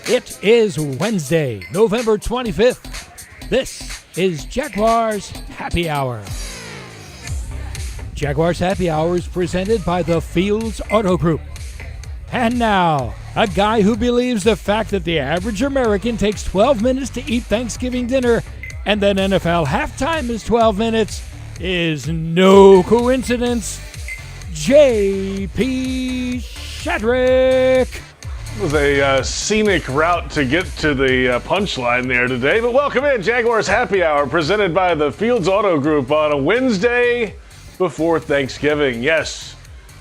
It is Wednesday, November 25th. This is Jaguars Happy Hour. Jaguars Happy Hour is presented by the Fields Auto Group. And now, a guy who believes the fact that the average American takes 12 minutes to eat Thanksgiving dinner and then NFL halftime is 12 minutes is no coincidence. J.P. Shadrick. It was a scenic route to get to the punchline there today. But welcome in, Jaguars Happy Hour, presented by the Fields Auto Group on a Wednesday before Thanksgiving. Yes,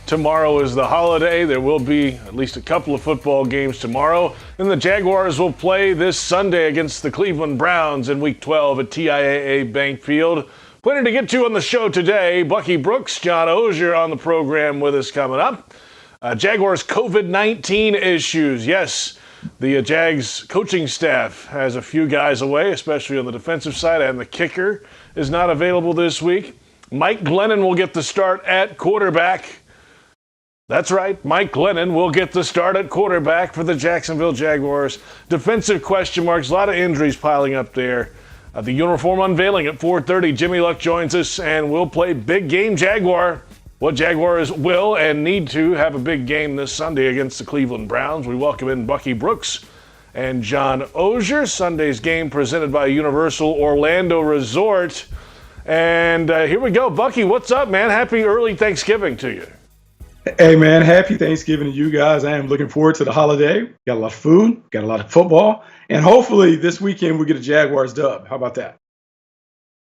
tomorrow is the holiday. There will be at least a couple of football games tomorrow. Then the Jaguars will play this Sunday against the Cleveland Browns in Week 12 at TIAA Bank Field. Plenty to get to on the show today. Bucky Brooks, John Ozier on the program with us coming up. Jaguars COVID-19 issues. Yes, the Jags coaching staff has a few guys away, especially on the defensive side, and the kicker is not available this week. Mike Glennon will get the start at quarterback. That's right, Mike Glennon will get the start at quarterback for the Jacksonville Jaguars. Defensive question marks, a lot of injuries piling up there. The uniform unveiling at 4:30. Jimmy Luck joins us, and we'll play Big Game Jaguar. What Jaguars will and need to have a big game this Sunday against the Cleveland Browns. We welcome in Bucky Brooks and John Ozier. Sunday's game presented by Universal Orlando Resort. And here we go. Bucky, what's up, man? Happy early Thanksgiving to you. Hey, man. Happy Thanksgiving to you guys. I am looking forward to the holiday. Got a lot of food, got a lot of football, and hopefully this weekend we get a Jaguars dub. How about that?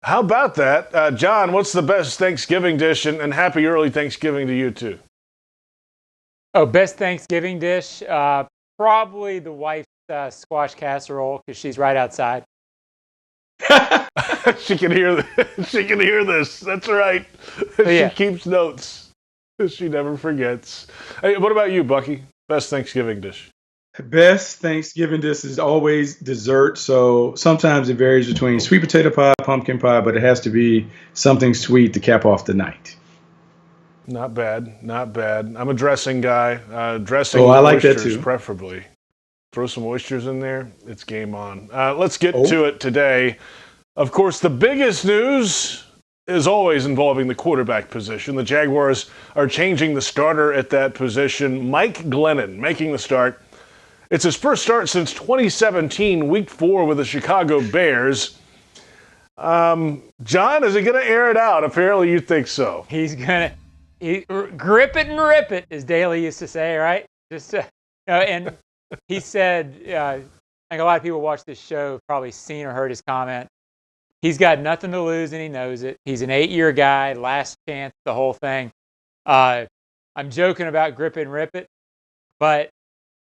How about that? John, what's the best Thanksgiving dish? And happy early Thanksgiving to you, too. Oh, best Thanksgiving dish? Probably the wife's squash casserole, because she's right outside. She can hear this. That's right. She keeps notes. She never forgets. Hey, what about you, Bucky? Best Thanksgiving dish? Best Thanksgiving dish is always dessert. So sometimes it varies between sweet potato pie, pumpkin pie, but it has to be something sweet to cap off the night. Not bad. Not bad. I'm a dressing guy. Dressing I like oysters, that too. Preferably. Throw some oysters in there. It's game on. Let's get to it today. Of course, the biggest news is always involving the quarterback position. The Jaguars are changing the starter at that position. Mike Glennon making the start. It's his first start since 2017, Week 4 with the Chicago Bears. John, is he going to air it out? Apparently you think so. He's going to grip it and rip it, as Daly used to say, right? And he said, I think a lot of people watch this show have probably seen or heard his comment. He's got nothing to lose, and he knows it. He's an 8-year guy, last chance, the whole thing. I'm joking about grip it and rip it, but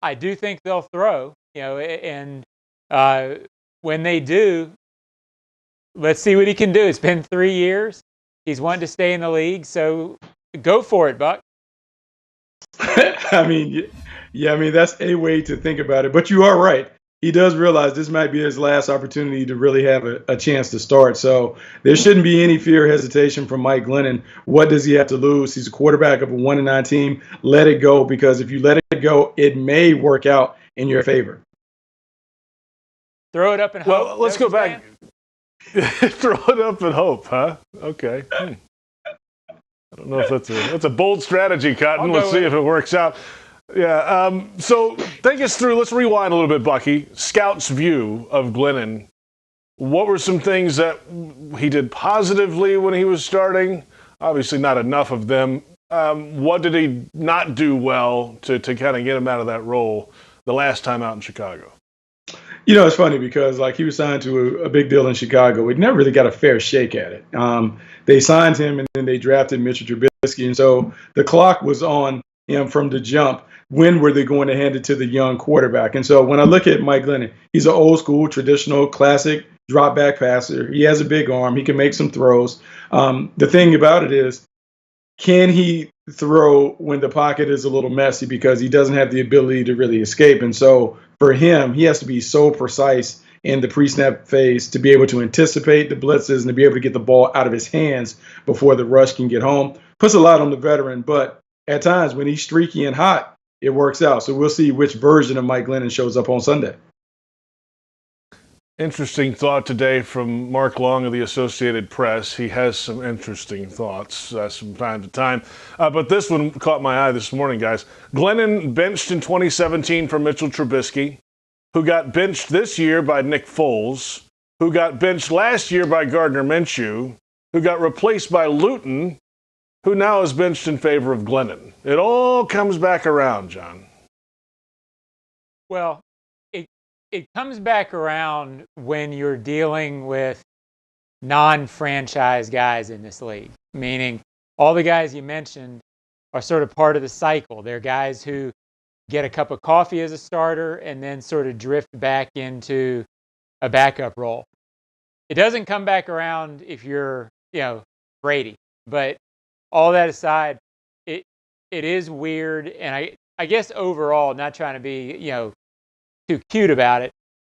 I do think they'll throw, and when they do, let's see what he can do. It's been 3 years. He's wanted to stay in the league, so go for it, Buck. I mean, that's a way to think about it. But you are right. He does realize this might be his last opportunity to really have a chance to start. So there shouldn't be any fear or hesitation from Mike Glennon. What does he have to lose? He's a quarterback of a 1-9 team. Let it go, because if you let it go, it may work out in your favor. Throw it up and hope. Well, let's go back. Throw it up and hope, huh? Okay. I don't know if that's a bold strategy, Cotton. Let's see if it works out. Yeah, so take us through, let's rewind a little bit, Bucky. Scout's view of Glennon. What were some things that he did positively when he was starting? Obviously not enough of them. What did he not do well to kind of get him out of that role the last time out in Chicago? It's funny because he was signed to a big deal in Chicago. He never really got a fair shake at it. They signed him, and then they drafted Mitchell Trubisky, and so the clock was on him from the jump. When were they going to hand it to the young quarterback? And so when I look at Mike Glennon, he's an old school, traditional, classic drop back passer. He has a big arm. He can make some throws. The thing about it is, can he throw when the pocket is a little messy, because he doesn't have the ability to really escape? And so for him, he has to be so precise in the pre-snap phase to be able to anticipate the blitzes and to be able to get the ball out of his hands before the rush can get home. Puts a lot on the veteran, but at times when he's streaky and hot, it works out. So we'll see which version of Mike Glennon shows up on Sunday. Interesting thought today from Mark Long of the Associated Press. He has some interesting thoughts from time to time. But this one caught my eye this morning, guys. Glennon benched in 2017 for Mitchell Trubisky, who got benched this year by Nick Foles, who got benched last year by Gardner Minshew, who got replaced by Luton, who now is benched in favor of Glennon. It all comes back around, John. Well, it comes back around when you're dealing with non-franchise guys in this league, meaning all the guys you mentioned are sort of part of the cycle. They're guys who get a cup of coffee as a starter and then sort of drift back into a backup role. It doesn't come back around if you're, Brady. But all that aside, it is weird, and I guess overall, not trying to be, too cute about it,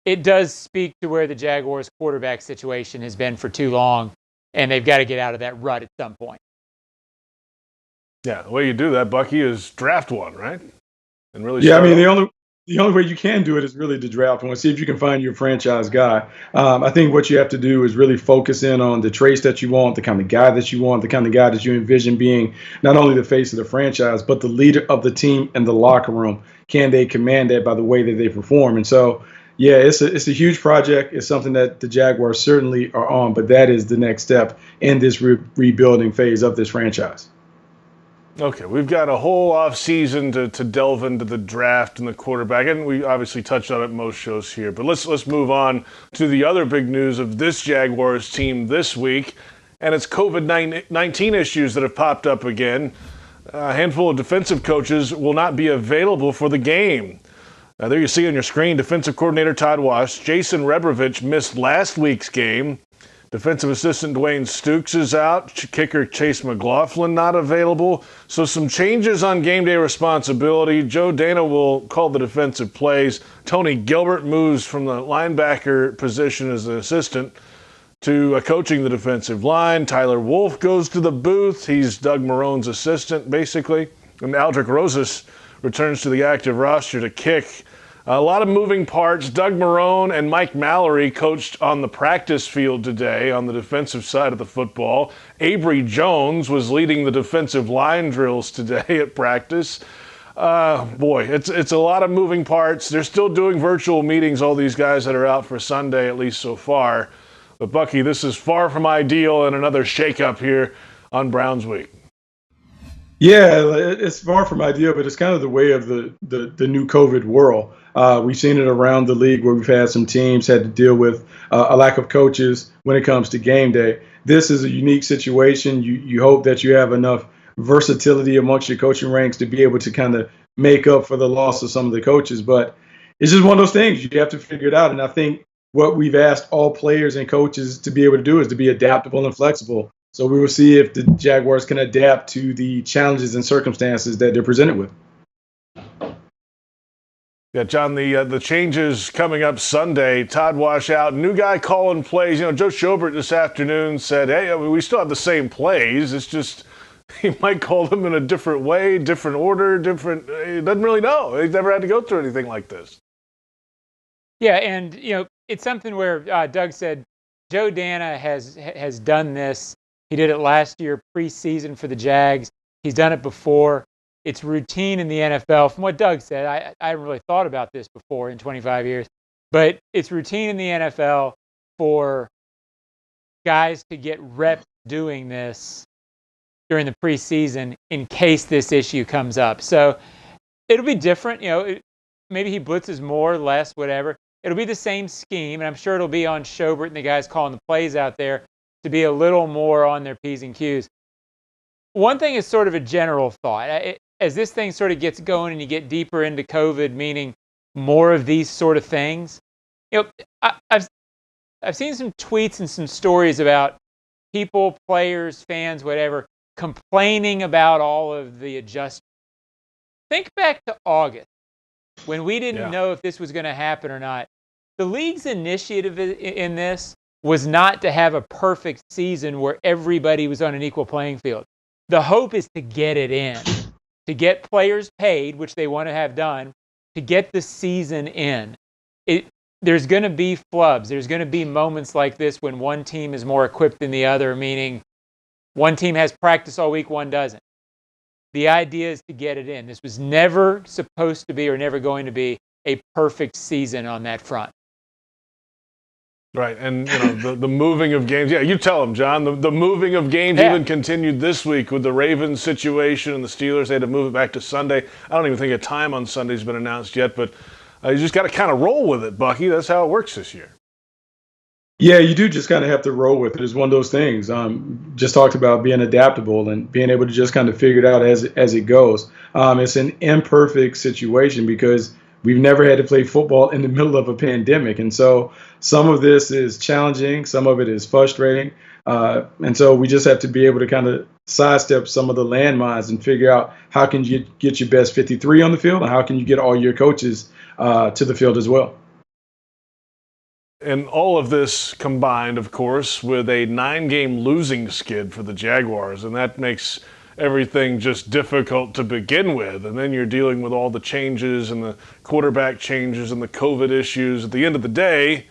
it does speak to where the Jaguars quarterback situation has been for too long, and they've got to get out of that rut at some point. Yeah, the way you do that, Bucky, is draft one, right? And really, the only way you can do it is really to draft one. See if you can find your franchise guy. I think what you have to do is really focus in on the traits that you want, the kind of guy that you want, the kind of guy that you envision being not only the face of the franchise, but the leader of the team and the locker room. Can they command that by the way that they perform? And so, yeah, it's a huge project. It's something that the Jaguars certainly are on, but that is the next step in this rebuilding phase of this franchise. Okay, we've got a whole offseason to delve into the draft and the quarterback, and we obviously touched on it most shows here. But let's move on to the other big news of this Jaguars team this week, and it's COVID-19 issues that have popped up again. A handful of defensive coaches will not be available for the game. Now, there you see on your screen, defensive coordinator Todd Wash. Jason Rebrovich missed last week's game. Defensive assistant Dwayne Stukes is out. Kicker Chase McLaughlin not available. So some changes on game day responsibility. Joe Dana will call the defensive plays. Tony Gilbert moves from the linebacker position as an assistant to coaching the defensive line. Tyler Wolf goes to the booth. He's Doug Marone's assistant, basically. And Aldrick Rosas returns to the active roster to kick. A lot of moving parts. Doug Marone and Mike Mallory coached on the practice field today on the defensive side of the football. Avery Jones was leading the defensive line drills today at practice. It's a lot of moving parts. They're still doing virtual meetings, all these guys that are out for Sunday, at least so far. But, Bucky, this is far from ideal and another shakeup here on Browns Week. Yeah, it's far from ideal, but it's kind of the way of the new COVID world. We've seen it around the league where we've had some teams had to deal with a lack of coaches when it comes to game day. This is a unique situation. You hope that you have enough versatility amongst your coaching ranks to be able to kind of make up for the loss of some of the coaches. But it's just one of those things. You have to figure it out. And I think what we've asked all players and coaches to be able to do is to be adaptable and flexible. So we will see if the Jaguars can adapt to the challenges and circumstances that they're presented with. Yeah, John, the changes coming up Sunday. Todd Wash out, new guy calling plays. Joe Schobert this afternoon said, hey, we still have the same plays. It's just he might call them in a different way, different order, different. He doesn't really know. He's never had to go through anything like this. Yeah, and, it's something where Doug said Joe Dana has done this. He did it last year preseason for the Jags. He's done it before. It's routine in the NFL. From what Doug said, I haven't really thought about this before in 25 years, but it's routine in the NFL for guys to get reps doing this during the preseason in case this issue comes up. So it'll be different. Maybe he blitzes more, less, whatever. It'll be the same scheme, and I'm sure it'll be on Schobert and the guys calling the plays out there to be a little more on their P's and Q's. One thing is sort of a general thought. As this thing sort of gets going and you get deeper into COVID, meaning more of these sort of things, I've seen some tweets and some stories about people, players, fans, whatever, complaining about all of the adjustments. Think back to August when we didn't know if this was going to happen or not. The league's initiative in this was not to have a perfect season where everybody was on an equal playing field. The hope is to get it in. to get players paid, which they want to have done, to get the season in. There's going to be flubs. There's going to be moments like this when one team is more equipped than the other, meaning one team has practice all week, one doesn't. The idea is to get it in. This was never supposed to be or never going to be a perfect season on that front. Right, and the moving of games. Yeah, you tell them, John. The moving of games even continued this week with the Ravens situation and the Steelers. They had to move it back to Sunday. I don't even think a time on Sunday's been announced yet, but you just got to kind of roll with it, Bucky. That's how it works this year. Yeah, you do just kind of have to roll with it. It's one of those things. Just talked about being adaptable and being able to just kind of figure it out as it goes. It's an imperfect situation because we've never had to play football in the middle of a pandemic. And so some of this is challenging. Some of it is frustrating. And so we just have to be able to kind of sidestep some of the landmines and figure out how can you get your best 53 on the field and how can you get all your coaches to the field as well. And all of this combined, of course, with a 9-game losing skid for the Jaguars, and that makes everything just difficult to begin with. And then you're dealing with all the changes and the quarterback changes and the COVID issues. At the end of the day,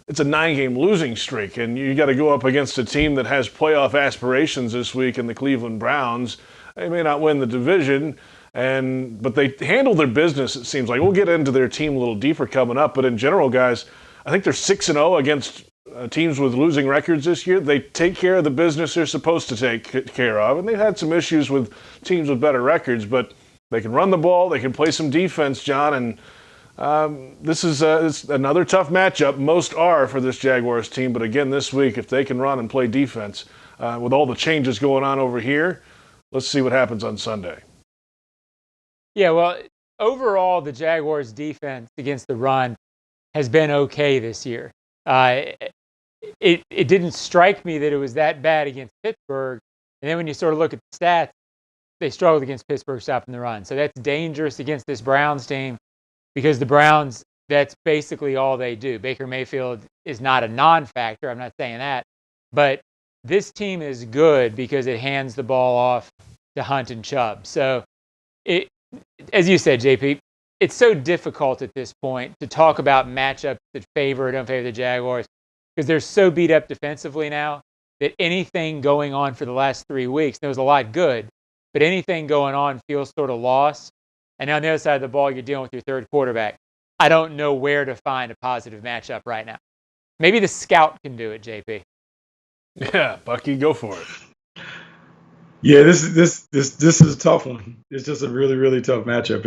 it's a 9-game losing streak, and you got to go up against a team that has playoff aspirations this week in the Cleveland Browns. They may not win the division, but they handle their business, it seems like. We'll get into their team a little deeper coming up, but in general, guys, I think they're 6-0 against teams with losing records this year. They take care of the business they're supposed to take care of, and they've had some issues with teams with better records, but they can run the ball, they can play some defense, John, and this is another tough matchup. Most are for this Jaguars team, but again, this week, if they can run and play defense with all the changes going on over here, let's see what happens on Sunday. Yeah, well, overall, the Jaguars' defense against the run has been okay this year. It didn't strike me that it was that bad against Pittsburgh. And then when you sort of look at the stats, they struggled against Pittsburgh stopping the run. So that's dangerous against this Browns team because the Browns, that's basically all they do. Baker Mayfield is not a non-factor. I'm not saying that. But this team is good because it hands the ball off to Hunt and Chubb. So, as you said, JP, it's so difficult at this point to talk about matchups that favor or don't favor the Jaguars because they're so beat up defensively now that anything going on for the last 3 weeks, there was a lot good, but anything going on feels sort of lost. And on the other side of the ball, you're dealing with your third quarterback. I don't know where to find a positive matchup right now. Maybe the scout can do it, JP. Yeah, Bucky, go for it. Yeah, this is a tough one. It's just a really, really tough matchup.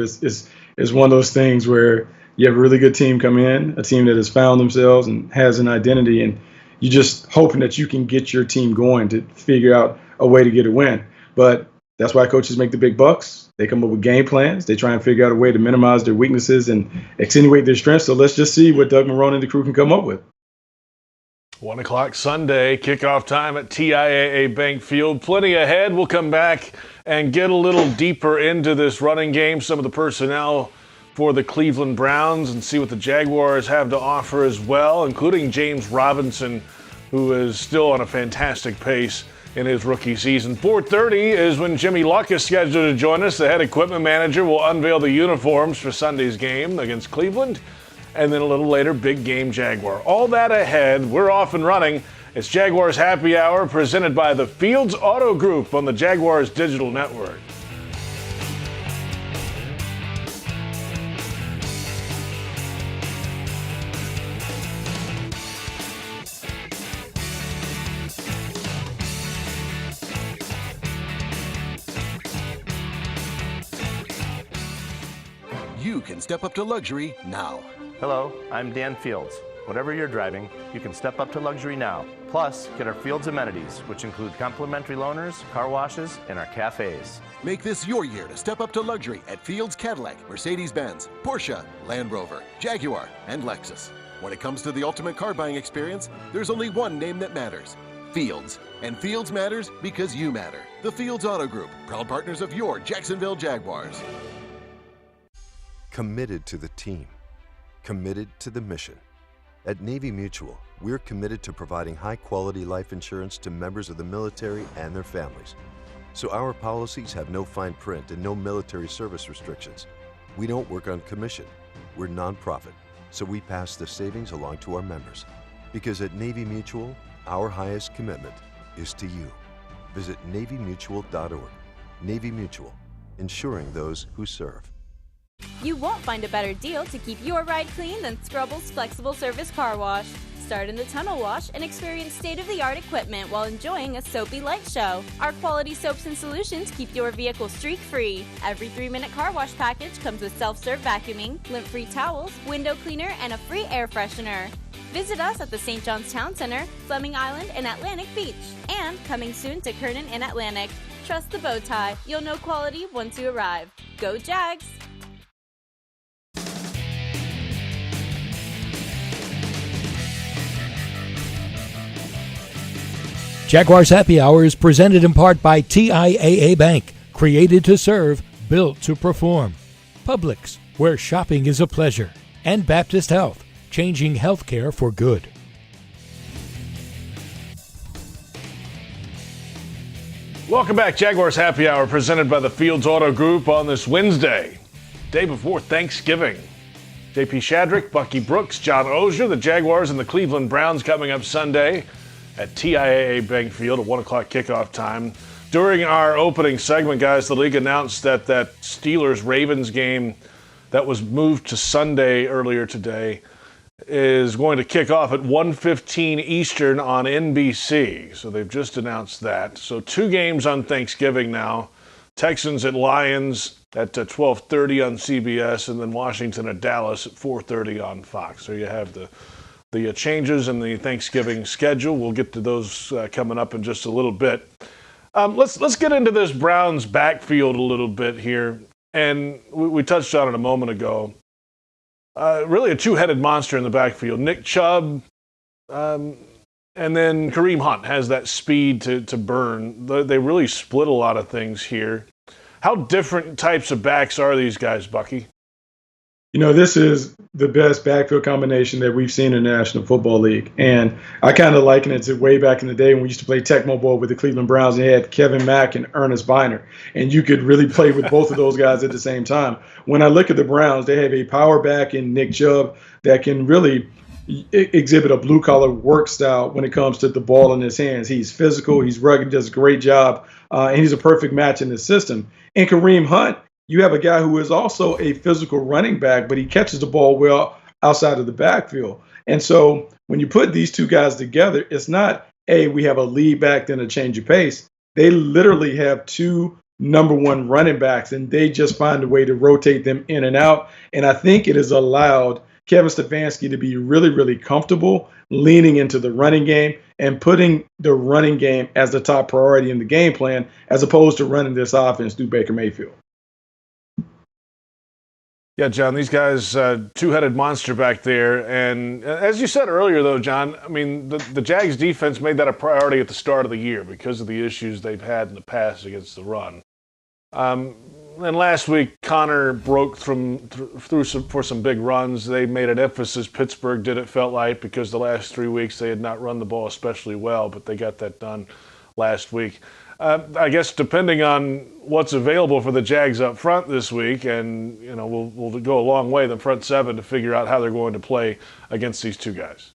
It's one of those things where you have a really good team come in, a team that has found themselves and has an identity, and you're just hoping that you can get your team going to figure out a way to get a win. But that's why coaches make the big bucks. They come up with game plans. They try and figure out a way to minimize their weaknesses and accentuate their strengths. So let's just see what Doug Marrone and the crew can come up with. 1 o'clock Sunday, kickoff time at TIAA Bank Field. Plenty ahead. We'll come back and get a little deeper into this running game, some of the personnel for the Cleveland Browns, and see what the Jaguars have to offer as well, including James Robinson, who is still on a fantastic pace in his rookie season. 4:30 is when Jimmy Luck is scheduled to join us. The head equipment manager will unveil the uniforms for Sunday's game against Cleveland. And then a little later, big game Jaguar. All that ahead. We're off and running. It's Jaguars Happy Hour presented by the Fields Auto Group on the Jaguars Digital Network. You can step up to luxury now. Hello, I'm Dan Fields. Whatever you're driving, you can step up to luxury now. Plus, get our Fields amenities, which include complimentary loaners, car washes, and our cafes. Make this your year to step up to luxury at Fields Cadillac, Mercedes-Benz, Porsche, Land Rover, Jaguar, and Lexus. When it comes to the ultimate car buying experience, there's only one name that matters: Fields. And Fields matters because you matter. The Fields Auto Group, proud partners of your Jacksonville Jaguars. Committed to the team. Committed to the mission. At Navy Mutual, we're committed to providing high-quality life insurance to members of the military and their families. So our policies have no fine print and no military service restrictions. We don't work on commission. We're nonprofit, so we pass the savings along to our members. Because at Navy Mutual, our highest commitment is to you. Visit NavyMutual.org. Navy Mutual, insuring those who serve. You won't find a better deal to keep your ride clean than Scrubble's Flexible Service Car Wash. Start in the tunnel wash and experience state-of-the-art equipment while enjoying a soapy light show. Our quality soaps and solutions keep your vehicle streak-free. Every 3-minute car wash package comes with self-serve vacuuming, lint-free towels, window cleaner, and a free air freshener. Visit us at the St. John's Town Center, Fleming Island, and Atlantic Beach. And coming soon to Kernan and Atlantic. Trust the bow tie. You'll know quality once you arrive. Go Jags! Jaguars Happy Hour is presented in part by TIAA Bank, created to serve, built to perform. Publix, where shopping is a pleasure. And Baptist Health, changing healthcare for good. Welcome back, Jaguars Happy Hour, presented by the Fields Auto Group on this Wednesday, day before Thanksgiving. JP Shadrick, Bucky Brooks, John Ozier, the Jaguars and the Cleveland Browns coming up Sunday at TIAA Bank Field at 1 o'clock kickoff time. During our opening segment, guys, the league announced that Steelers-Ravens game that was moved to Sunday earlier today is going to kick off at 1:15 Eastern on NBC. So they've just announced that. So 2 games on Thanksgiving now. Texans at Lions at 12:30 on CBS, and then Washington at Dallas at 4:30 on Fox. So you have the changes in the Thanksgiving schedule. We'll get to those coming up in just a little bit. Let's get into this Browns backfield a little bit here. And we touched on it a moment ago. Really a two-headed monster in the backfield. Nick Chubb, and then Kareem Hunt has that speed to burn. They really split a lot of things here. How different types of backs are these guys, Bucky? You know, this is the best backfield combination that we've seen in the National Football League. And I kind of liken it to way back in the day when we used to play Tecmo Bowl with the Cleveland Browns, and they had Kevin Mack and Ernest Biner. And you could really play with both of those guys at the same time. When I look at the Browns, they have a power back in Nick Chubb that can really exhibit a blue-collar work style when it comes to the ball in his hands. He's physical, he's rugged, does a great job, and he's a perfect match in the system. And Kareem Hunt, you have a guy who is also a physical running back, but he catches the ball well outside of the backfield. And so when you put these two guys together, it's not, we have a lead back, then a change of pace. They literally have 2 number 1 running backs, and they just find a way to rotate them in and out. And I think it has allowed Kevin Stefanski to be really, really comfortable leaning into the running game and putting the running game as the top priority in the game plan, as opposed to running this offense through Baker Mayfield. Yeah, John, these guys, two-headed monster back there. And as you said earlier, though, John, I mean, the Jags defense made that a priority at the start of the year because of the issues they've had in the past against the run. And last week, Connor broke for some big runs. They made an emphasis, Pittsburgh did, it felt like, because the last 3 weeks they had not run the ball especially well, but they got that done last week. I guess depending on what's available for the Jags up front this week, and you know, we'll go a long way, the front 7, to figure out how they're going to play against these 2 guys.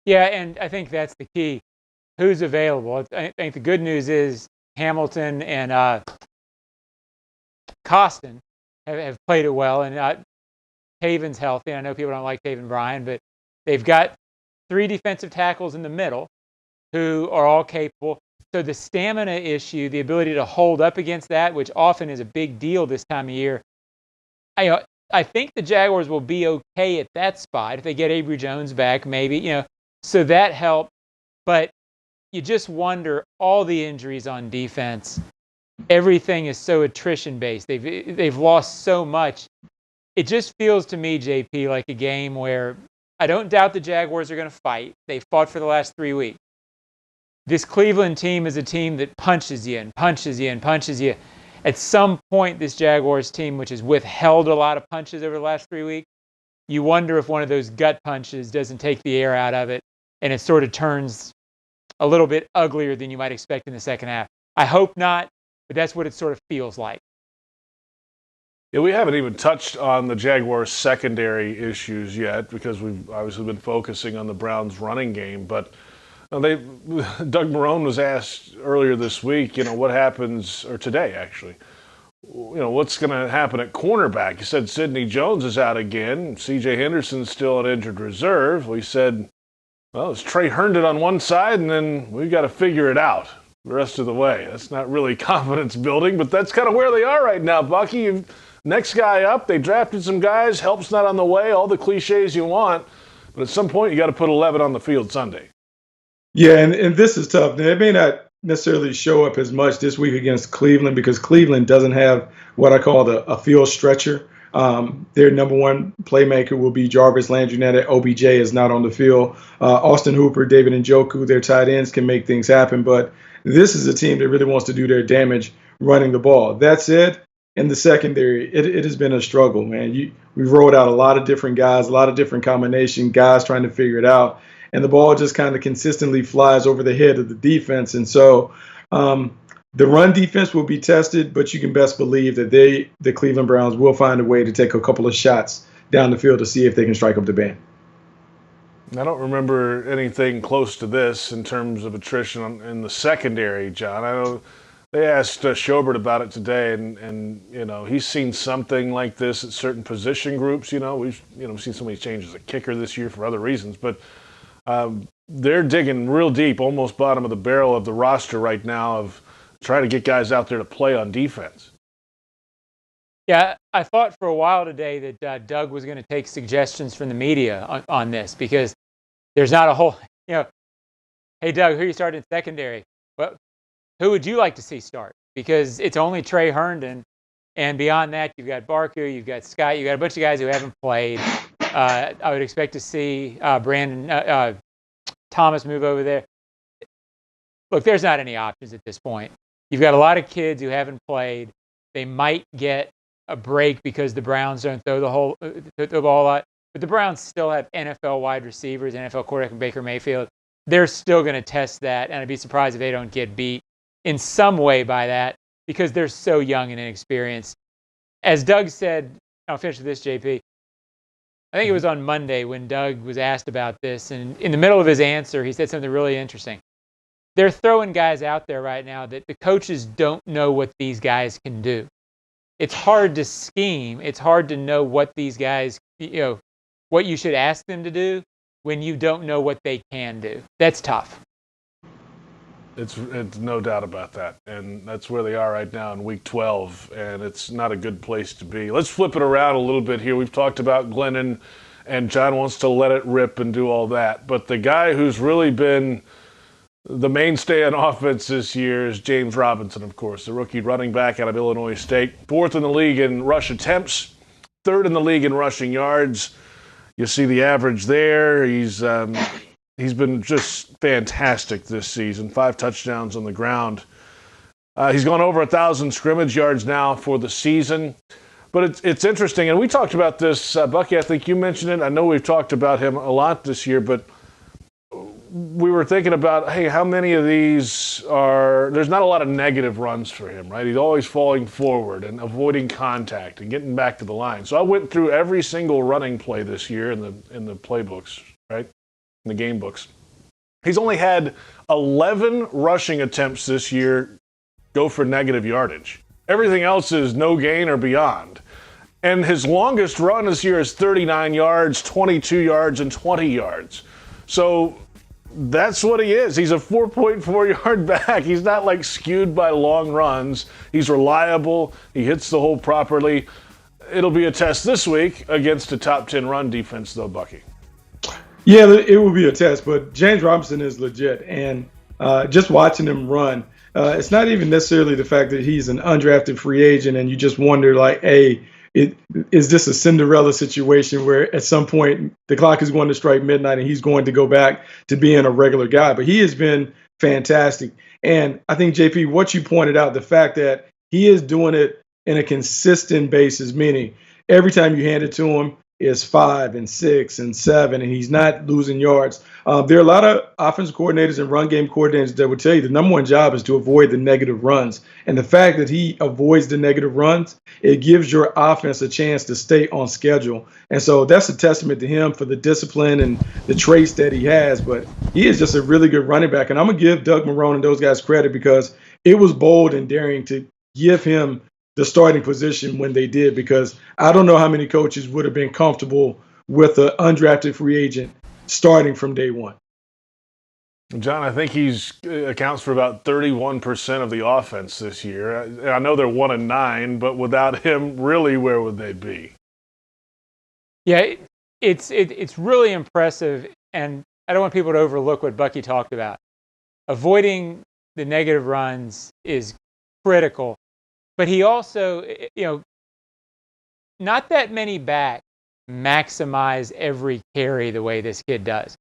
Yeah, and I think that's the key. Who's available? I think the good news is Hamilton and Costin have played it well, and Taven's healthy. I know people don't like Taven Bryan, but they've got 3 defensive tackles in the middle who are all capable. So the stamina issue, the ability to hold up against that, which often is a big deal this time of year, I think the Jaguars will be okay at that spot. If they get Avery Jones back, maybe, so that helped. But you just wonder, all the injuries on defense, everything is so attrition-based. They've lost so much. It just feels to me, JP, like a game where I don't doubt the Jaguars are going to fight. They've fought for the last 3 weeks. This Cleveland team is a team that punches you and punches you and punches you. At some point, this Jaguars team, which has withheld a lot of punches over the last 3 weeks, you wonder if one of those gut punches doesn't take the air out of it, and it sort of turns a little bit uglier than you might expect in the second half. I hope not, but that's what it sort of feels like. Yeah, we haven't even touched on the Jaguars' secondary issues yet because we've obviously been focusing on the Browns' running game. But Doug Marrone was asked earlier this week, what happens, or today actually, what's going to happen at cornerback. He said Sidney Jones is out again. C.J. Henderson's still on injured reserve. We said, well, it's Trey Herndon on one side, and then we've got to figure it out the rest of the way. That's not really confidence building, but that's kind of where they are right now, Bucky. Next guy up, they drafted some guys, help's not on the way, all the cliches you want, but at some point you got to put 11 on the field Sunday. Yeah, and this is tough. They may not necessarily show up as much this week against Cleveland because Cleveland doesn't have what I call a field stretcher. Their number one playmaker will be Jarvis Landry. Now that OBJ is not on the field. Austin Hooper, David Njoku, their tight ends can make things happen, but this is a team that really wants to do their damage running the ball. That said, in the secondary, it has been a struggle, man. We've rolled out a lot of different guys, a lot of different combinations, guys trying to figure it out. And the ball just kind of consistently flies over the head of the defense. And so the run defense will be tested, but you can best believe that the Cleveland Browns will find a way to take a couple of shots down the field to see if they can strike up the band. I don't remember anything close to this in terms of attrition in the secondary, John. I know they asked Schobert about it today, and he's seen something like this at certain position groups. We've seen so many changes at kicker this year for other reasons, but they're digging real deep, almost bottom of the barrel of the roster right now of trying to get guys out there to play on defense. Yeah, I thought for a while today that Doug was going to take suggestions from the media on this because there's not a whole, hey, Doug, who are you starting in secondary? Well, who would you like to see start? Because it's only Trey Herndon, and beyond that, you've got Barker, you've got Scott, you've got a bunch of guys who haven't played. I would expect to see Brandon Thomas move over there. Look, there's not any options at this point. You've got a lot of kids who haven't played. They might get a break because the Browns don't throw the ball a lot. But the Browns still have NFL wide receivers, NFL quarterback Baker Mayfield. They're still going to test that, and I'd be surprised if they don't get beat in some way by that because they're so young and inexperienced. As Doug said, I'll finish with this, JP. I think it was on Monday when Doug was asked about this, and in the middle of his answer, he said something really interesting. They're throwing guys out there right now that the coaches don't know what these guys can do. It's hard to scheme. It's hard to know what these guys, what you should ask them to do when you don't know what they can do. That's tough. It's no doubt about that, and that's where they are right now in Week 12, and it's not a good place to be. Let's flip it around a little bit here. We've talked about Glennon, and John wants to let it rip and do all that, but the guy who's really been the mainstay on offense this year is James Robinson, of course, the rookie running back out of Illinois State. 4th in the league in rush attempts, 3rd in the league in rushing yards. You see the average there. He's been just fantastic this season. 5 touchdowns on the ground. He's gone over 1,000 scrimmage yards now for the season. But it's interesting, and we talked about this, Bucky, I think you mentioned it. I know we've talked about him a lot this year, but we were thinking about, hey, how many of these there's not a lot of negative runs for him, right? He's always falling forward and avoiding contact and getting back to the line. So I went through every single running play this year in the playbooks, right? In the game books. He's only had 11 rushing attempts this year go for negative yardage. Everything else is no gain or beyond. And his longest run this year is 39 yards, 22 yards, and 20 yards. So that's what he is. He's a 4.4 yard back. He's not like skewed by long runs. He's reliable. He hits the hole properly. It'll be a test this week against a top 10 run defense, though, Bucky. Yeah, it will be a test, but James Robinson is legit. And just watching him run, it's not even necessarily the fact that he's an undrafted free agent and you just wonder, like, hey, is this a Cinderella situation where at some point the clock is going to strike midnight and he's going to go back to being a regular guy? But he has been fantastic. And I think, JP, what you pointed out, the fact that he is doing it in a consistent basis, meaning every time you hand it to him, is 5 and 6 and 7, and he's not losing yards. There are a lot of offensive coordinators and run game coordinators that would tell you the number one job is to avoid the negative runs. And the fact that he avoids the negative runs, it gives your offense a chance to stay on schedule. And so that's a testament to him for the discipline and the traits that he has. But he is just a really good running back. And I'm going to give Doug Marrone and those guys credit because it was bold and daring to give him the starting position when they did, because I don't know how many coaches would have been comfortable with an undrafted free agent starting from day one. John, I think he's accounts for about 31% of the offense this year. I know they're 1-9, but without him, really, where would they be? Yeah, it's really impressive, and I don't want people to overlook what Bucky talked about. Avoiding the negative runs is critical, but he also, not that many backs maximize every carry the way this kid does.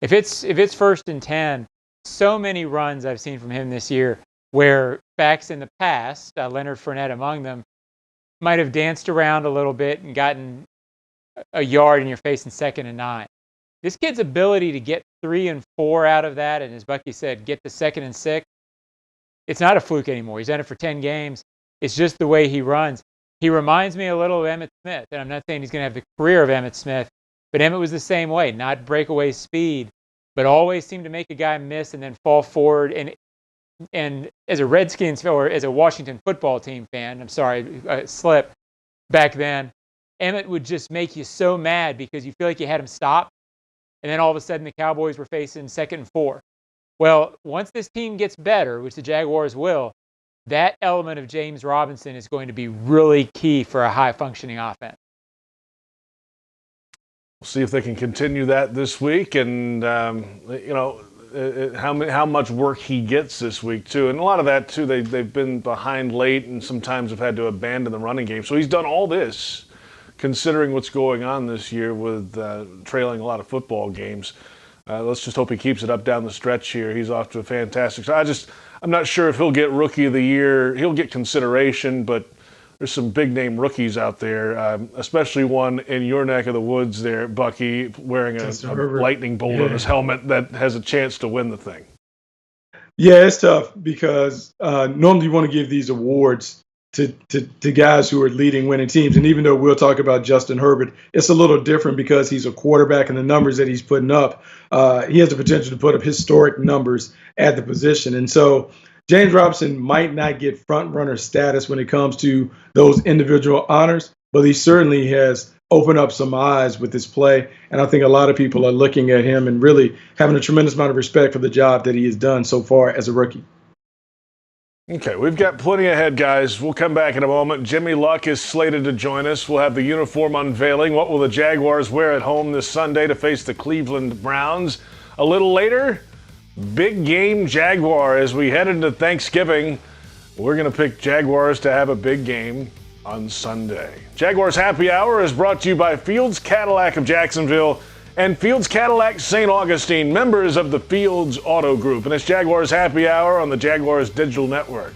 If it's 1st and 10, so many runs I've seen from him this year where backs in the past, Leonard Fournette among them, might have danced around a little bit and gotten a yard in your face in 2nd and 9. This kid's ability to get 3 and 4 out of that, and as Bucky said, get to 2nd and 6, it's not a fluke anymore. He's done it for 10 games. It's just the way he runs. He reminds me a little of Emmitt Smith, and I'm not saying he's going to have the career of Emmitt Smith, but Emmitt was the same way, not breakaway speed, but always seemed to make a guy miss and then fall forward. And as a Redskins or as a Washington football team fan, slip back then, Emmitt would just make you so mad because you feel like you had him stopped, and then all of a sudden the Cowboys were facing 2nd and 4. Well, once this team gets better, which the Jaguars will, that element of James Robinson is going to be really key for a high-functioning offense. We'll see if they can continue that this week, and how much work he gets this week too. And a lot of that too, they've been behind late, and sometimes have had to abandon the running game. So he's done all this, considering what's going on this year with trailing a lot of football games. Let's just hope he keeps it up down the stretch here. He's off to a fantastic start. I'm not sure if he'll get Rookie of the Year. He'll get consideration, but there's some big-name rookies out there, especially one in your neck of the woods there, Bucky, wearing a lightning bolt on his helmet that has a chance to win the thing. Yeah, it's tough because normally you want to give these awards to guys who are leading winning teams. And even though we'll talk about Justin Herbert, it's a little different because he's a quarterback, and the numbers that he's putting up, he has the potential to put up historic numbers at the position. And so James Robinson might not get front runner status when it comes to those individual honors, but he certainly has opened up some eyes with his play. And I think a lot of people are looking at him and really having a tremendous amount of respect for the job that he has done so far as a rookie. Okay, we've got plenty ahead, guys. We'll come back in a moment. Jimmy Luck is slated to join us. We'll have the uniform unveiling. What will the Jaguars wear at home this Sunday to face the Cleveland Browns? A little later, big game Jaguar as we head into Thanksgiving. We're going to pick Jaguars to have a big game on Sunday. Jaguars Happy Hour is brought to you by Fields Cadillac of Jacksonville and Fields Cadillac St. Augustine, members of the Fields Auto Group. And it's Jaguars Happy Hour on the Jaguars Digital Network.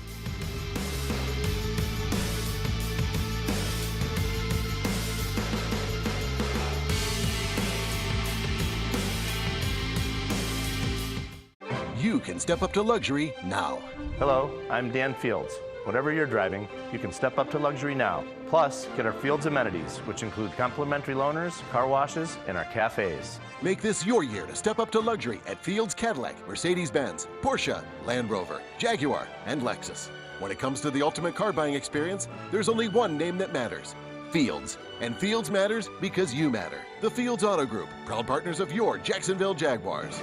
You can step up to luxury now. Hello, I'm Dan Fields. Whatever you're driving, you can step up to luxury now. Plus, get our Fields amenities, which include complimentary loaners, car washes, and our cafes. Make this your year to step up to luxury at Fields Cadillac, Mercedes-Benz, Porsche, Land Rover, Jaguar, and Lexus. When it comes to the ultimate car buying experience, there's only one name that matters: Fields. And Fields matters because you matter. The Fields Auto Group, proud partners of your Jacksonville Jaguars.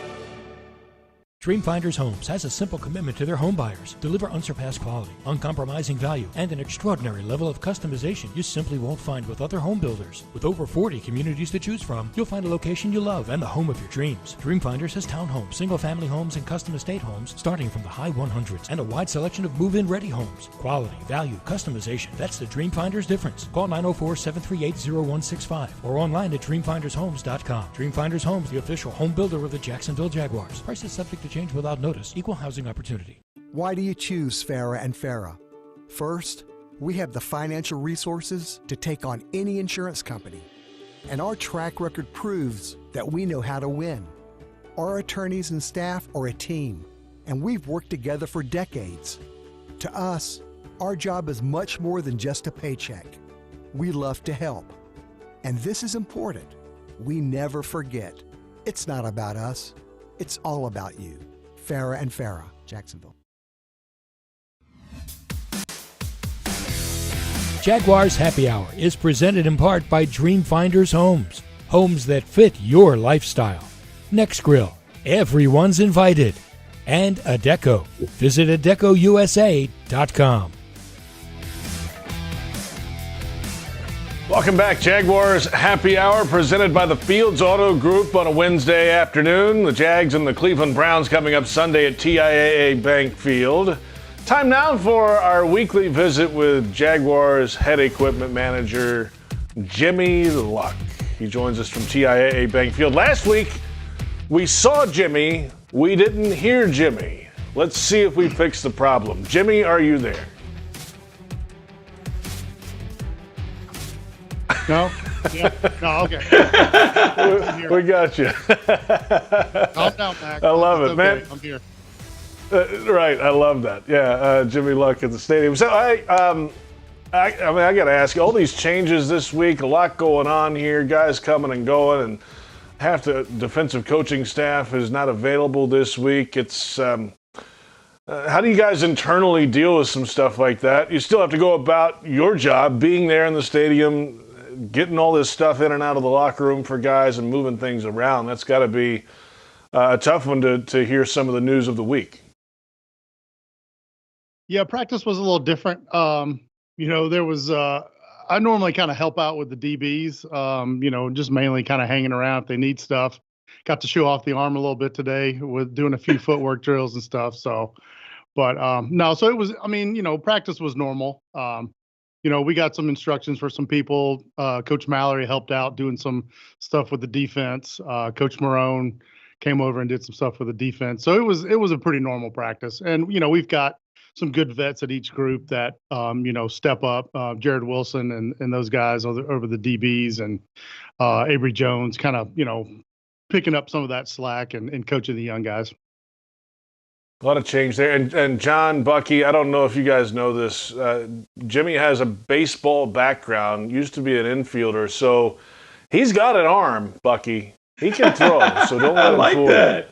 Dreamfinders Homes has a simple commitment to their home buyers. Deliver unsurpassed quality, uncompromising value, and an extraordinary level of customization you simply won't find with other home builders. With over 40 communities to choose from, you'll find a location you love and the home of your dreams. Dreamfinders has townhomes, single-family homes, and custom estate homes starting from the high 100s and a wide selection of move-in ready homes. Quality, value, customization. That's the Dreamfinders difference. Call 904-738-0165 or online at dreamfindershomes.com. Dreamfinders Homes, the official home builder of the Jacksonville Jaguars. Prices subject to change without notice. Equal housing opportunity. Why do you choose Farah and Farah? First, we have the financial resources to take on any insurance company. And our track record proves that we know how to win. Our attorneys and staff are a team, and we've worked together for decades. To us, our job is much more than just a paycheck. We love to help. And this is important. We never forget. It's not about us. It's all about you. Farah and Farah, Jacksonville. Jaguars Happy Hour is presented in part by Dreamfinders Homes. Homes that fit your lifestyle. Next Grill, everyone's invited. And Adecco. Visit AdeccoUSA.com. Welcome back, Jaguars Happy Hour, presented by the Fields Auto Group on a Wednesday afternoon. The Jags and the Cleveland Browns coming up Sunday at TIAA Bank Field. Time now for our weekly visit with Jaguars head equipment manager, Jimmy Luck. He joins us from TIAA Bank Field. Last week, we saw Jimmy. We didn't hear Jimmy. Let's see if we fixed the problem. Jimmy, are you there? No? Yeah. No, okay. We got you. Calm down, Mac. I love it, Okay, man. I'm here. Right, I love that. Yeah, Jimmy Luck at the stadium. So I got to ask you, all these changes this week, a lot going on here, guys coming and going, and half the defensive coaching staff is not available this week. It's how do you guys internally deal with some stuff like that? You still have to go about your job, being there in the stadium, getting all this stuff in and out of the locker room for guys and moving things around. That's got to be a tough one to hear some of the news of the week. Yeah, practice was a little different. There was I normally kind of help out with the DBs, just mainly kind of hanging around if they need stuff. Got to show off the arm a little bit today with doing a few footwork drills and stuff. So, but no, so it was, practice was normal. We got some instructions for some people. Coach Mallory helped out doing some stuff with the defense. Coach Marone came over and did some stuff with the defense. So it was a pretty normal practice. And, we've got some good vets at each group that, step up. Jared Wilson and those guys over the DBs, and Avery Jones kind of, picking up some of that slack and coaching the young guys. A lot of change there. And John, Bucky, I don't know if you guys know this. Jimmy has a baseball background, used to be an infielder, so he's got an arm, Bucky. He can throw, so don't let him fool you.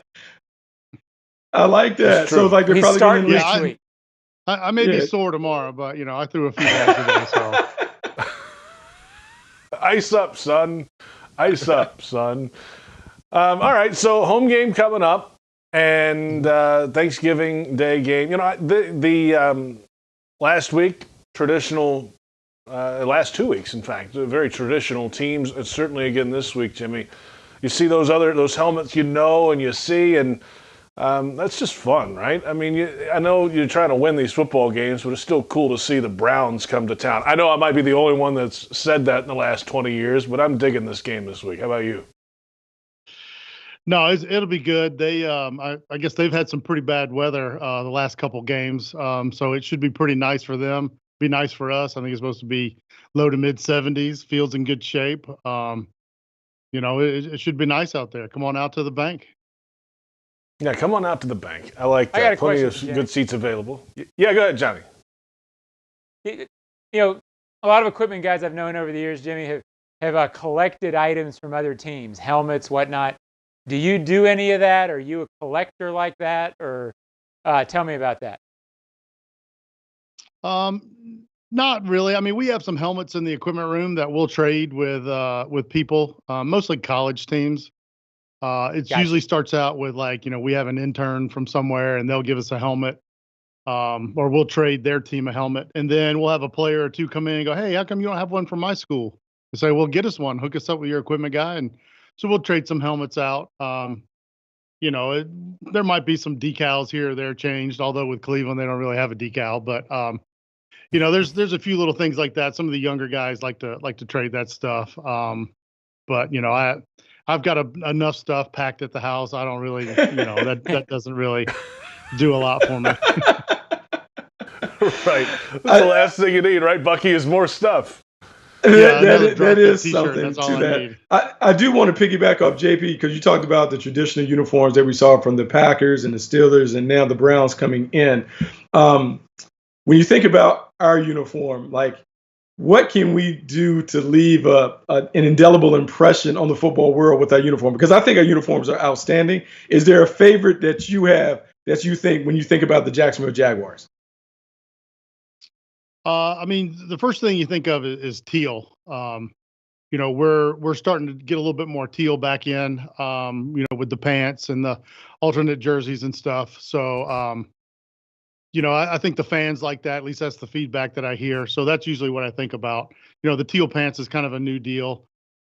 I like that. So it's like they're probably going to next week. I may be sore tomorrow, but, I threw a few balls today, so. Ice up, son. Ice up, son. All right, so home game coming up, and Thanksgiving Day game. The last week, traditional, last 2 weeks, in fact, very traditional teams. And certainly again this week, Jimmy. You see those helmets, and you see, and that's just fun, right? I mean, I know you're trying to win these football games, but it's still cool to see the Browns come to town. I know I might be the only one that's said that in the last 20 years, but I'm digging this game this week. How about you? No, it'll be good. They, I guess they've had some pretty bad weather the last couple games, so it should be pretty nice for them. Be nice for us. I think it's supposed to be low to mid 70s. Field's in good shape. It should be nice out there. Come on out to the bank. Yeah, come on out to the bank. I like that. I got a Plenty question, of good seats available. Yeah, go ahead, Johnny. A lot of equipment guys I've known over the years, Jimmy, have collected items from other teams, helmets, whatnot. Do you do any of that? Are you a collector like that? Or tell me about that. Not really. I mean, we have some helmets in the equipment room that we'll trade with people, mostly college teams. It usually starts out with we have an intern from somewhere and they'll give us a helmet, or we'll trade their team a helmet. And then we'll have a player or two come in and go, "Hey, how come you don't have one from my school?" And say, "Well, get us one, hook us up with your equipment guy." And so we'll trade some helmets out. There might be some decals here or there changed, although with Cleveland, they don't really have a decal, but there's a few little things like that. Some of the younger guys like to trade that stuff. But I've got enough stuff packed at the house. I don't really, that doesn't really do a lot for me. Right. That's the last thing you need, right, Bucky, is more stuff. That is t-shirt, something that's all to I that. need. I do want to piggyback off JP because you talked about the traditional uniforms that we saw from the Packers and the Steelers and now the Browns coming in. When you think about our uniform, like what can we do to leave an indelible impression on the football world with our uniform? Because I think our uniforms are outstanding. Is there a favorite that you have that you think when you think about the Jacksonville Jaguars? I mean, the first thing you think of is teal. We're starting to get a little bit more teal back in, with the pants and the alternate jerseys and stuff. So, I think the fans like that. At least that's the feedback that I hear. So that's usually what I think about. The teal pants is kind of a new deal.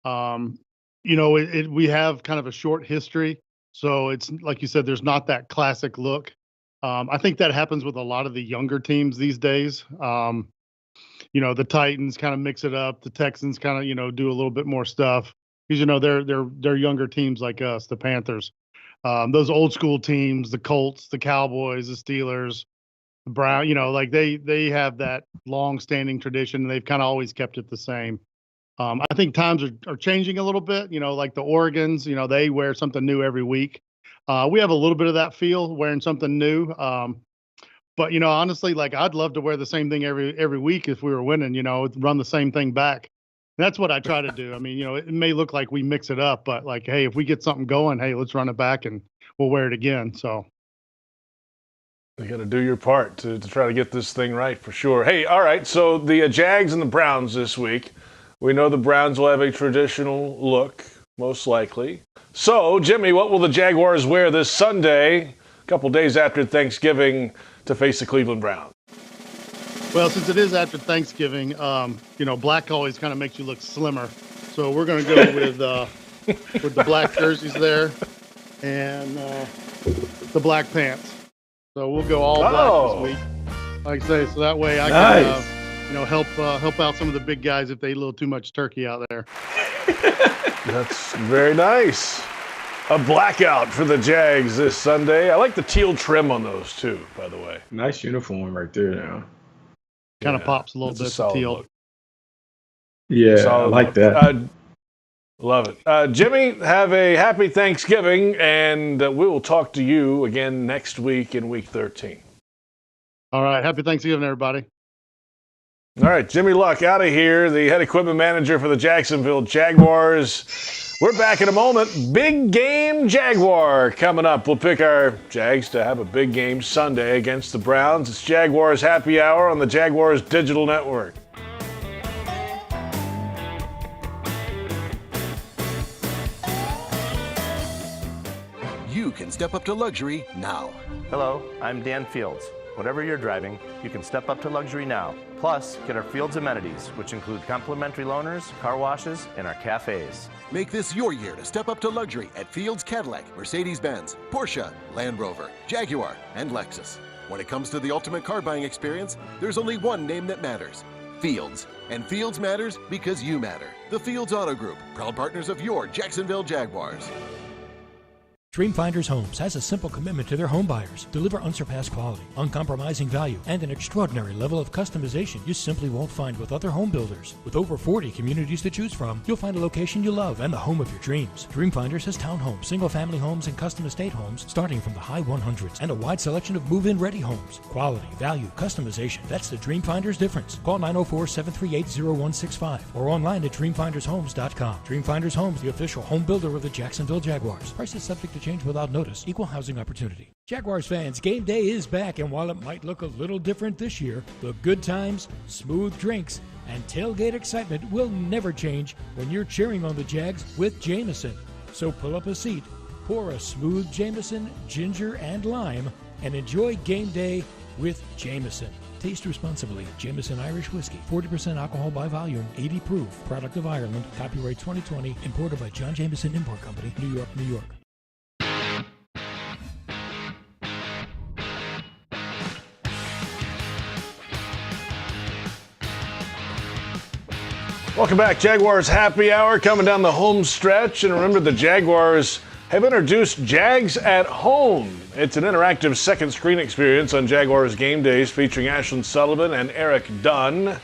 We have kind of a short history. So it's like you said, there's not that classic look. I think that happens with a lot of the younger teams these days. The Titans kind of mix it up. The Texans kind of, do a little bit more stuff because, they're younger teams like us, the Panthers. Those old school teams, the Colts, the Cowboys, the Steelers, the Brown, they have that long standing tradition and they've kind of always kept it the same. I think times are changing a little bit, like the Oregons, they wear something new every week. We have a little bit of that feel wearing something new. But honestly, like I'd love to wear the same thing every week if we were winning, run the same thing back. That's what I try to do. I mean, it may look like we mix it up, but like, hey, if we get something going, hey, let's run it back and we'll wear it again. So you got to do your part to try to get this thing right for sure. Hey, all right. So the Jags and the Browns this week. We know the Browns will have a traditional look, most likely. So, Jimmy, what will the Jaguars wear this Sunday, a couple days after Thanksgiving, to face the Cleveland Browns? Well, since it is after Thanksgiving, black always kind of makes you look slimmer. So we're going to go with the black jerseys there and the black pants. So we'll go all black this week. Like I say, so that way I can help out some of the big guys if they eat a little too much turkey out there. That's very nice. A blackout for the Jags this Sunday. I like the teal trim on those too, by the way. Nice uniform right there now. Kind of pops a little bit of teal. Look. Yeah, solid I like look. that. Love it. Jimmy, have a happy Thanksgiving, and we will talk to you again next week in Week 13. All right. Happy Thanksgiving, everybody. All right, Jimmy Luck out of here, the head equipment manager for the Jacksonville Jaguars. We're back in a moment. Big game Jaguar coming up. We'll pick our Jags to have a big game Sunday against the Browns. It's Jaguars Happy Hour on the Jaguars Digital Network. You can step up to luxury now. Hello, I'm Dan Fields. Whatever you're driving, you can step up to luxury now. Plus, get our Fields amenities, which include complimentary loaners, car washes, and our cafes. Make this your year to step up to luxury at Fields Cadillac, Mercedes-Benz, Porsche, Land Rover, Jaguar, and Lexus. When it comes to the ultimate car buying experience, there's only one name that matters: Fields. And Fields matters because you matter. The Fields Auto Group, proud partners of your Jacksonville Jaguars. Dreamfinders Homes has a simple commitment to their home buyers. Deliver unsurpassed quality, uncompromising value, and an extraordinary level of customization you simply won't find with other home builders. With over 40 communities to choose from, you'll find a location you love and the home of your dreams. Dreamfinders has townhomes, single-family homes, and custom estate homes starting from the high 100s and a wide selection of move-in ready homes. Quality, value, customization. That's the Dreamfinders difference. Call 904-738-0165 or online at dreamfindershomes.com. Dreamfinders Homes, the official home builder of the Jacksonville Jaguars. Prices subject to change without notice. Equal housing opportunity. Jaguars fans, game day is back, and while it might look a little different this year, the good times, smooth drinks, and tailgate excitement will never change when you're cheering on the Jags with Jameson. So pull up a seat, pour a smooth Jameson, ginger, and lime, and enjoy game day with Jameson. Taste responsibly. Jameson Irish Whiskey, 40% alcohol by volume, 80 proof. Product of Ireland. Copyright 2020. Imported by John Jameson Import Company, New York, New York. Welcome back. Jaguars Happy Hour coming down the home stretch. And remember, the Jaguars have introduced Jags at Home. It's an interactive second screen experience on Jaguars game days featuring Ashlyn Sullivan and Eric Dunn.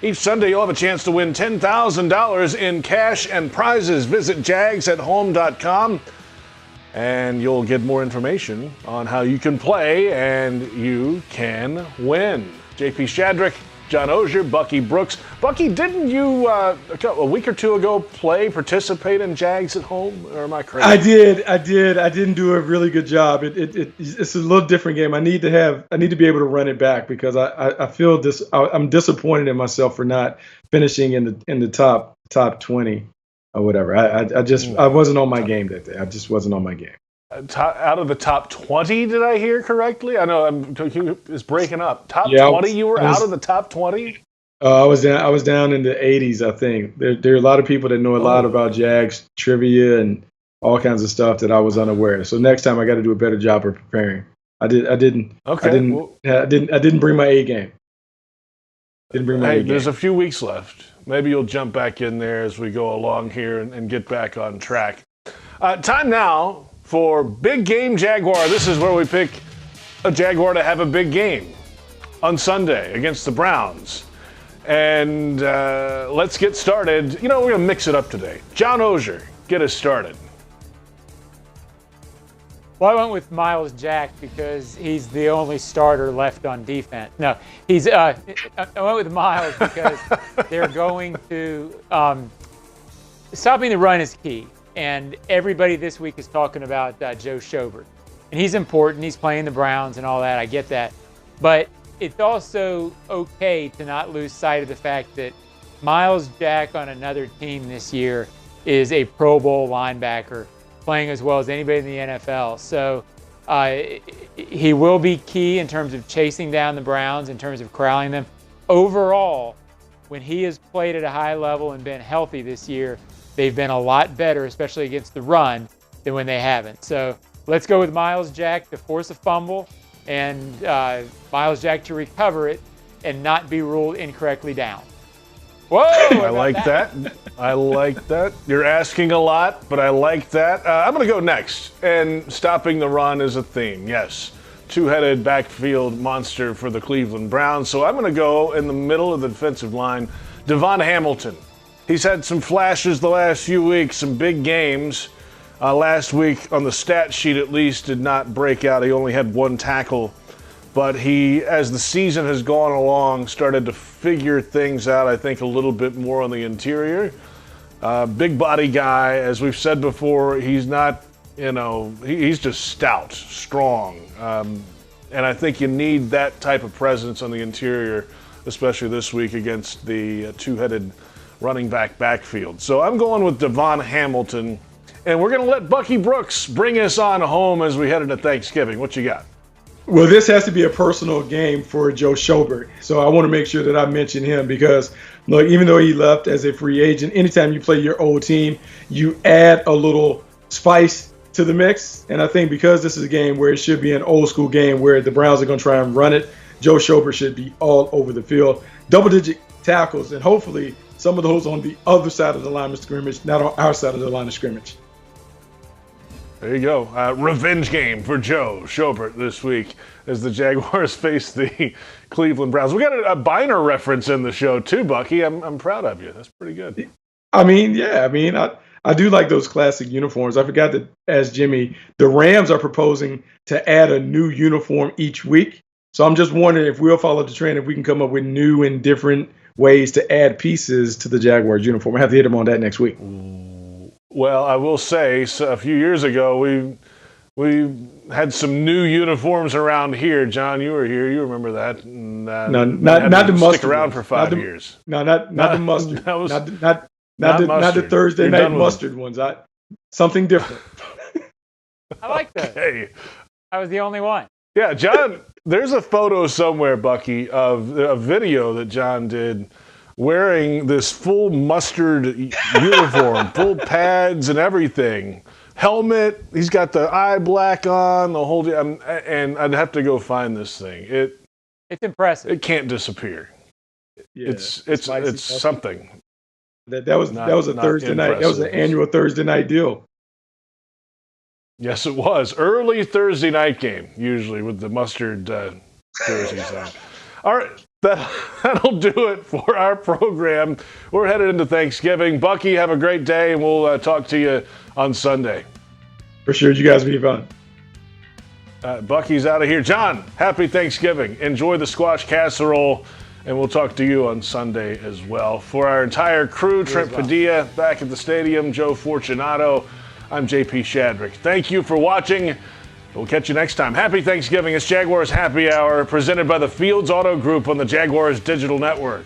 Each Sunday, you'll have a chance to win $10,000 in cash and prizes. Visit JagsAtHome.com, and you'll get more information on how you can play and you can win. JP Shadrick, John Ogier, Bucky Brooks. Bucky, didn't you a week or two ago participate in Jags at Home? Or am I crazy? I did. I didn't do a really good job. It's a little different game. I need to be able to run it back because I feel I'm disappointed in myself for not finishing in the top 20 or whatever. I wasn't on my game that day. I just wasn't on my game. Out of the top 20, did I hear correctly? I know it's breaking up. Top 20, you were out of the top 20? I was down in the 80s, I think. There are a lot of people that know a lot about Jags trivia and all kinds of stuff that I was unaware of. So next time I got to do a better job of preparing. I didn't bring my A game. There's a few weeks left. Maybe you'll jump back in there as we go along here and get back on track. Time now for Big Game Jaguar. This is where we pick a Jaguar to have a big game on Sunday against the Browns. And let's get started. We're going to mix it up today. John Ogier, get us started. Well, I went with Miles Jack because he's the only starter left on defense. No, I went with Miles because they're going to stopping the run is key. And everybody this week is talking about Joe Schobert. And he's important. He's playing the Browns and all that. I get that. But it's also okay to not lose sight of the fact that Miles Jack on another team this year is a Pro Bowl linebacker playing as well as anybody in the NFL. So he will be key in terms of chasing down the Browns, in terms of corralling them. Overall, when he has played at a high level and been healthy this year, they've been a lot better, especially against the run, than when they haven't. So let's go with Miles Jack to force a fumble and Miles Jack to recover it and not be ruled incorrectly down. Whoa! I like that. I like that. You're asking a lot, but I like that. I'm going to go next. And stopping the run is a theme, yes. Two-headed backfield monster for the Cleveland Browns. So I'm going to go in the middle of the defensive line, Devon Hamilton. He's had some flashes the last few weeks, some big games. Last week, on the stat sheet at least, did not break out. He only had one tackle. But he, as the season has gone along, started to figure things out, I think, a little bit more on the interior. Big body guy, as we've said before, he's not, he's just stout, strong. And I think you need that type of presence on the interior, especially this week against the two-headed running backfield. So I'm going with Devon Hamilton, and we're going to let Bucky Brooks bring us on home as we head into Thanksgiving. What you got? Well, this has to be a personal game for Joe Schobert. So I want to make sure that I mention him because, look, even though he left as a free agent, anytime you play your old team, you add a little spice to the mix. And I think because this is a game where it should be an old school game where the Browns are going to try and run it, Joe Schobert should be all over the field. Double-digit tackles, and hopefully some of those on the other side of the line of scrimmage, not on our side of the line of scrimmage. There you go. Revenge game for Joe Schobert this week as the Jaguars face the Cleveland Browns. We got a Biner reference in the show too, Bucky. I'm proud of you. That's pretty good. I do like those classic uniforms. I forgot to ask Jimmy, the Rams are proposing to add a new uniform each week. So I'm just wondering if we'll follow the trend, if we can come up with new and different ways to add pieces to the Jaguars uniform. I have to hit him on that next week. Well, I will say, a few years ago, we had some new uniforms around here. John, you were here. You remember that? And, no, not the mustard. Stick around for 5 years. No, not the mustard. Not the Thursday You're night mustard ones. Something different. I like that. Okay. I was the only one. Yeah, John, there's a photo somewhere, Bucky, of a video that John did wearing this full mustard uniform, full pads and everything. Helmet, he's got the eye black on, the whole and I'd have to go find this thing. It's impressive. It can't disappear. Yeah, it's something. That was a Thursday night. That was an annual Thursday night deal. Yes, it was. Early Thursday night game, usually, with the mustard jerseys on. All right. That'll do it for our program. We're headed into Thanksgiving. Bucky, have a great day, and we'll talk to you on Sunday. For sure. You guys be fun. Bucky's out of here. John, happy Thanksgiving. Enjoy the squash casserole, and we'll talk to you on Sunday as well. For our entire crew, Trent Padilla back at the stadium, Joe Fortunato, I'm JP Shadrick. Thank you for watching. We'll catch you next time. Happy Thanksgiving. It's Jaguars Happy Hour, presented by the Fields Auto Group on the Jaguars Digital Network.